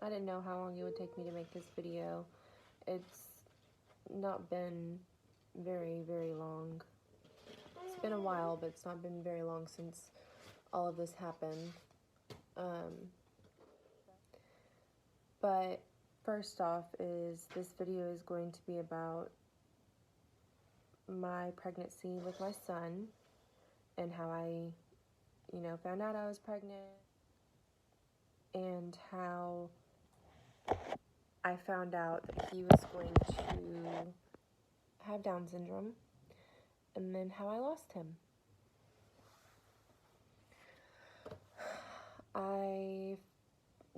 I didn't know how long it would take me to make this video. It's not been very, very long. It's been a while, but it's not been very long since all of this happened. But first off is this video is going to be about my pregnancy with my son and how I, found out I was pregnant and how I found out that he was going to have Down syndrome and then how I lost him.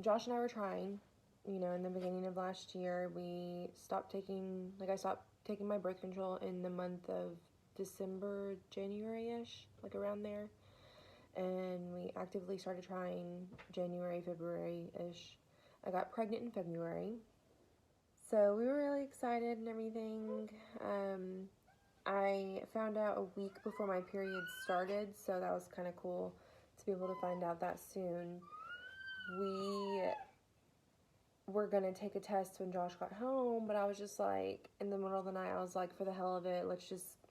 Josh and I were trying, in the beginning of last year. I stopped taking my birth control in the month of December, January-ish, like around there. And we actively started trying January, February-ish. I got pregnant in February. So we were really excited and everything. I found out a week before my period started, so that was kind of cool to be able to find out that soon. We were going to take a test when Josh got home, but I was just like, in the middle of the night, I was like, for the hell of it,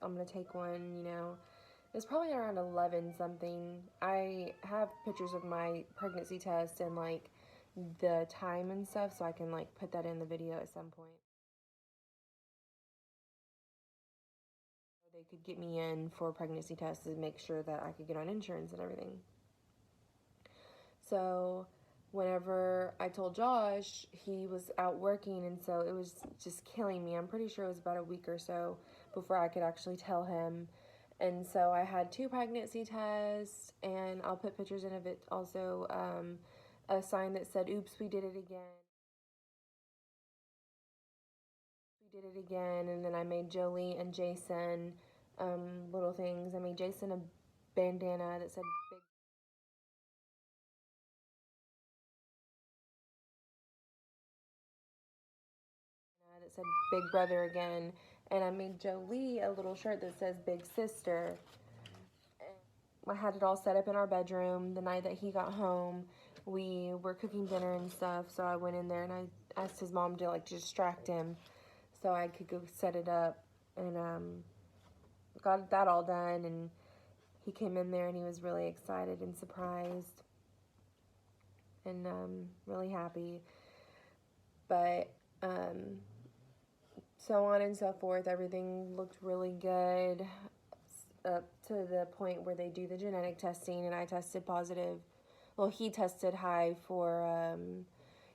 I'm going to take one, It was probably around 11 something. I have pictures of my pregnancy test and like the time and stuff, so I can like put that in the video at some point. They could get me in for pregnancy tests and make sure that I could get on insurance and everything. So whenever I told Josh, he was out working, and so it was just killing me. I'm pretty sure it was about a week or so before I could actually tell him. And so I had 2 pregnancy tests, and I'll put pictures in of it also, a sign that said, "Oops, we did it again." And then I made Jolie and Jason little things. I made Jason a bandana that said Big Brother again, and I made Jolie a little shirt that says Big Sister. I had it all set up in our bedroom. The night that he got home, we were cooking dinner and stuff, so I went in there and I asked his mom to like distract him so I could go set it up, and got that all done. And he came in there and he was really excited and surprised and really happy. But so on and so forth, everything looked really good up to the point where they do the genetic testing, and I tested positive. Well, he tested high for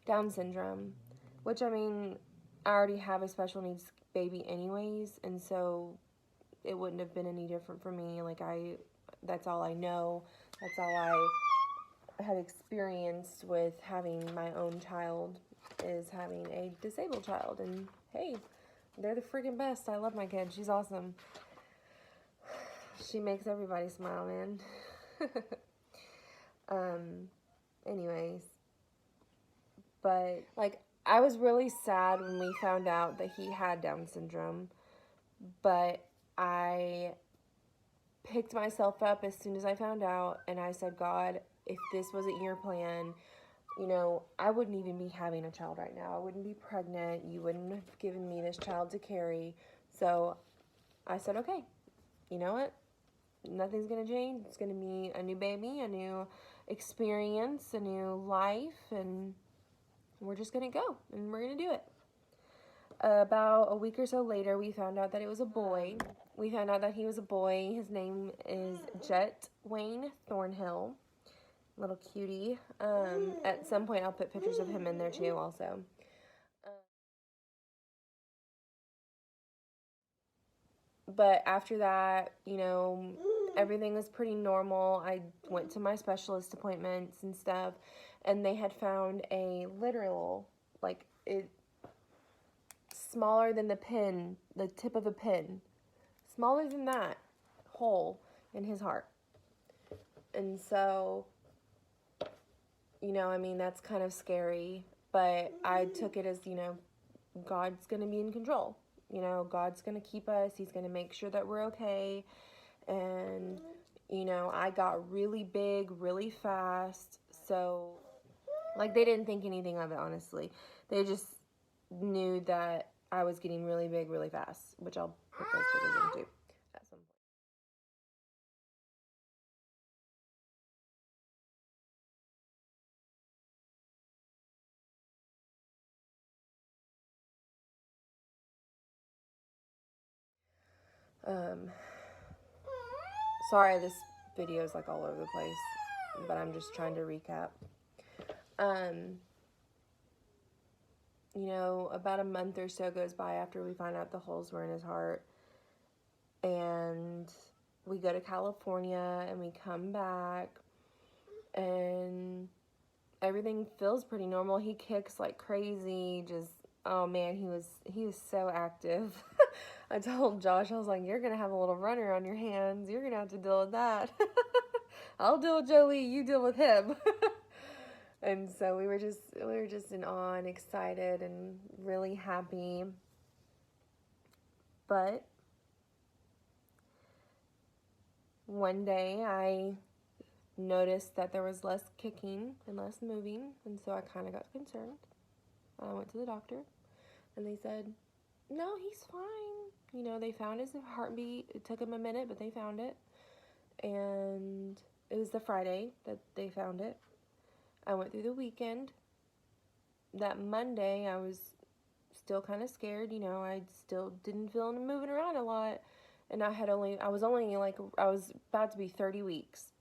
Down syndrome, which, I mean, I already have a special needs baby anyways, and so it wouldn't have been any different for me. That's all I know. That's all I have experienced with having my own child, is having a disabled child. And hey, they're the freaking best. I love my kid. She's awesome. She makes everybody smile, man. Anyways. But, I was really sad when we found out that he had Down syndrome. But I picked myself up as soon as I found out, and I said, God, if this wasn't your plan, I wouldn't even be having a child right now. I wouldn't be pregnant. You wouldn't have given me this child to carry. So I said, okay, you know what? Nothing's going to change. It's going to be a new baby, a new experience, a new life, and we're just going to go, and we're going to do it. About a week or so later, we found out that it was a boy. We found out that he was a boy. His name is Jet Wayne Thornhill. Little cutie. At some point, I'll put pictures of him in there too also. But after that, everything was pretty normal. I went to my specialist appointments and stuff, and they had found a literal, smaller than the tip of a pin, smaller than that, hole in his heart. And so, that's kind of scary, but I took it as, God's going to be in control. God's going to keep us. He's going to make sure that we're okay. And, I got really big, really fast. So Like, they didn't think anything of it, honestly. They just knew that I was getting really big really fast, which I'll put those pictures in too at some point. Sorry, this video is like all over the place, but I'm just trying to recap. You know, about a month or so goes by after we find out the holes were in his heart, and we go to California, and we come back, and everything feels pretty normal. He kicks like crazy, just, oh man, he was so active. I told Josh, I was like, you're gonna have a little runner on your hands. You're gonna have to deal with that. I'll deal with Joey, you deal with him. And so we were just in awe and excited and really happy. But one day I noticed that there was less kicking and less moving, and so I kind of got concerned. I went to the doctor, and they said, no, he's fine. You know, they found his heartbeat. It took him a minute, but they found it. And it was the Friday that they found it. I went through the weekend. That Monday, I was still kind of scared. You know, I still didn't feel him moving around a lot. And I was about to be 30 weeks.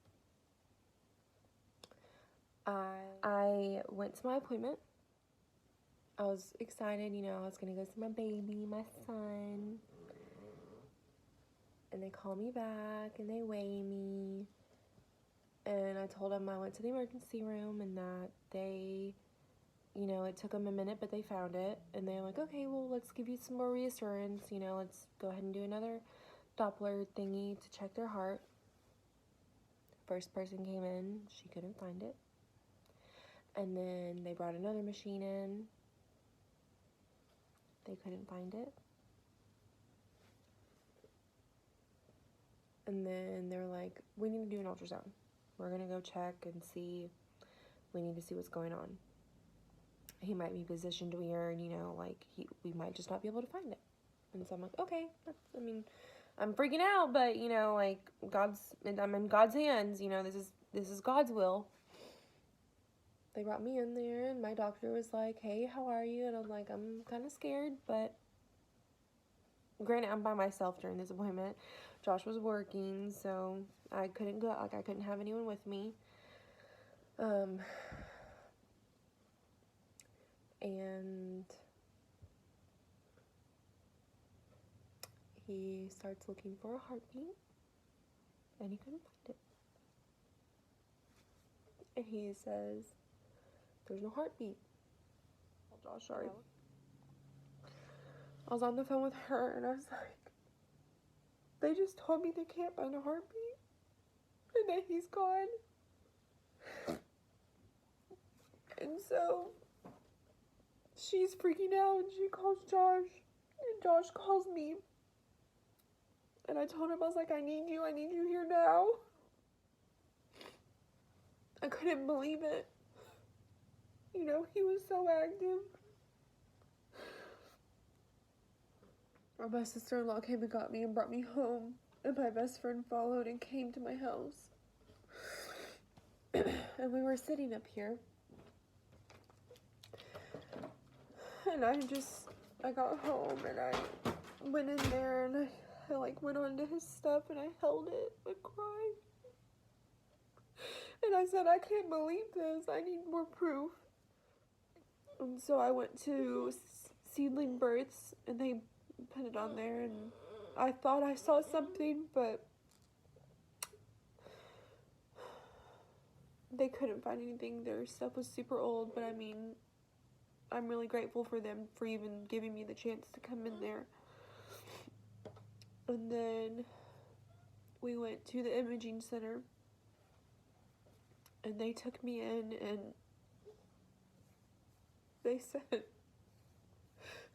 I went to my appointment. I was excited, you know, I was going to go see my baby, my son. And they call me back, and they weigh me. And I told them I went to the emergency room, and that they, you know, it took them a minute, but they found it. And they're like, okay, well, let's give you some more reassurance. You know, let's go ahead and do another Doppler thingy to check their heart. First person came in, she couldn't find it. And then they brought another machine in. They couldn't find it. And then they were like, we need to do an ultrasound. We're going to go check and see. We need to see what's going on. He might be positioned weird, you know, like we might just not be able to find it. And so I'm like, okay, I'm freaking out, but you know, like I'm in God's hands, you know, this is God's will. They brought me in there, and my doctor was like, hey, how are you? And I'm like, I'm kind of scared, but granted, I'm by myself during this appointment. Josh was working, so I couldn't go, like I couldn't have anyone with me. And he starts looking for a heartbeat, and he couldn't find it. And he says, there's no heartbeat. Oh, Josh, sorry. I was on the phone with her, and I was like, they just told me they can't find a heartbeat, and that he's gone. And so she's freaking out, and she calls Josh, and Josh calls me. And I told him, I was like, I need you here now. I couldn't believe it. You know, he was so active. My sister-in-law came and got me and brought me home, and my best friend followed and came to my house. And we were sitting up here, and I got home, and I went in there, and I like went onto his stuff, and I held it and cried. And I said, I can't believe this. I need more proof. And so I went to Seedling Births, and they put it on there, and I thought I saw something, but they couldn't find anything. Their stuff was super old, but I mean, I'm really grateful for them for even giving me the chance to come in there. And then we went to the imaging center, and they took me in, and they said,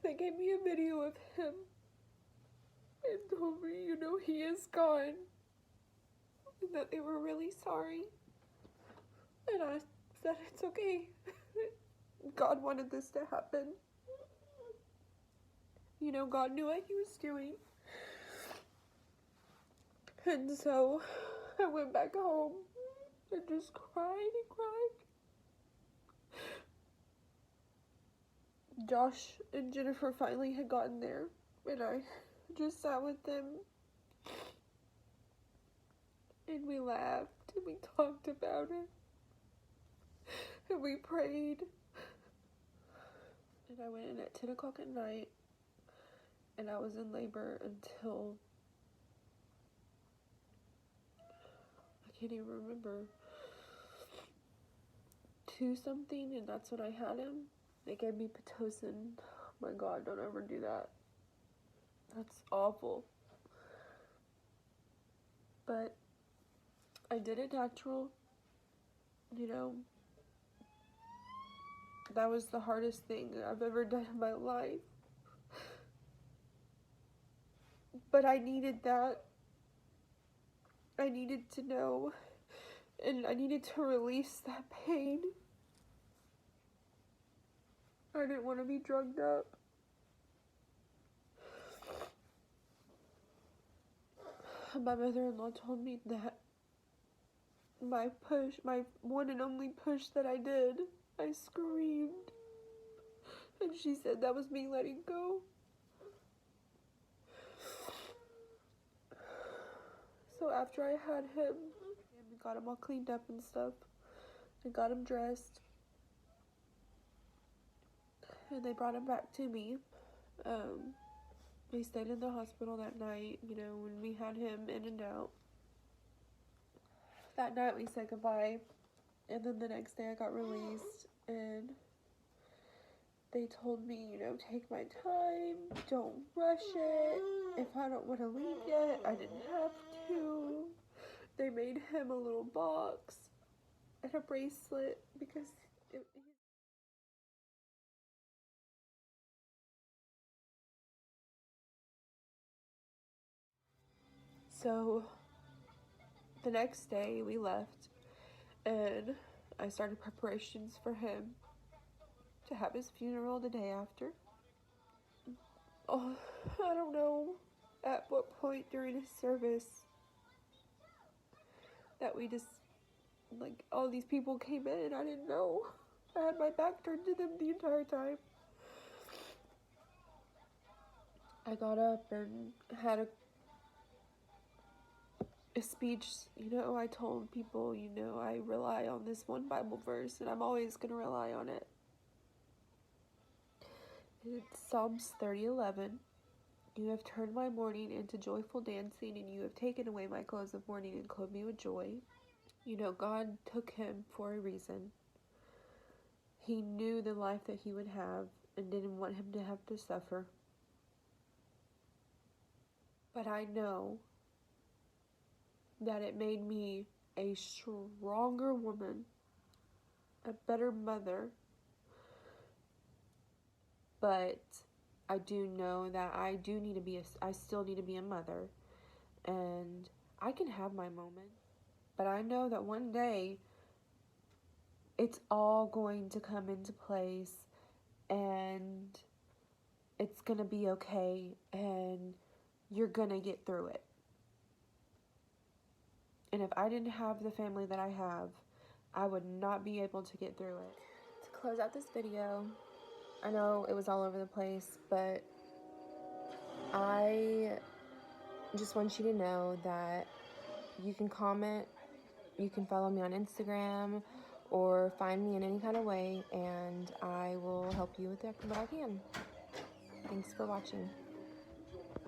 they gave me a video of him and told me, you know, he is gone, and that they were really sorry. And I that it's okay. God wanted this to happen. You know, God knew what he was doing. And so I went back home and just cried and cried. Josh and Jennifer finally had gotten there, and I just sat with them. And we laughed, and we talked about it. And we prayed. And I went in at 10 o'clock at night, and I was in labor until, I can't even remember, 2 something, and that's when I had him. They gave me Pitocin. Oh my God, don't ever do that. That's awful. But I did it natural, you know. That was the hardest thing I've ever done in my life. But I needed that. I needed to know, and I needed to release that pain. I didn't want to be drugged up. My mother-in-law told me that my one and only push that I did, I screamed. And she said that was me letting go. So after I had him, we got him all cleaned up and stuff, and got him dressed, and they brought him back to me. We stayed in the hospital that night, you know, when we had him in and out. That night we said goodbye, and then the next day I got released, and they told me, you know, take my time, don't rush it. If I don't want to leave yet, I didn't have to. They made him a little box and a bracelet because So the next day we left, and I started preparations for him to have his funeral the day after. Oh, I don't know at what point during his service that we just, like, all these people came in. I didn't know. I had my back turned to them the entire time. I got up and had a speech. You know, I told people, you know, I rely on this one Bible verse, and I'm always going to rely on it. It's Psalms 30:11. You have turned my mourning into joyful dancing, and you have taken away my clothes of mourning and clothed me with joy. You know, God took him for a reason. He knew the life that he would have and didn't want him to have to suffer. But I know that it made me a stronger woman, a better mother. But I do know that I still need to be a mother, and I can have my moment. But I know that one day it's all going to come into place, and it's going to be okay, and you're going to get through it. And if I didn't have the family that I have, I would not be able to get through it. To close out this video, I know it was all over the place, but I just want you to know that you can comment, you can follow me on Instagram, or find me in any kind of way, and I will help you with what I can. Thanks for watching.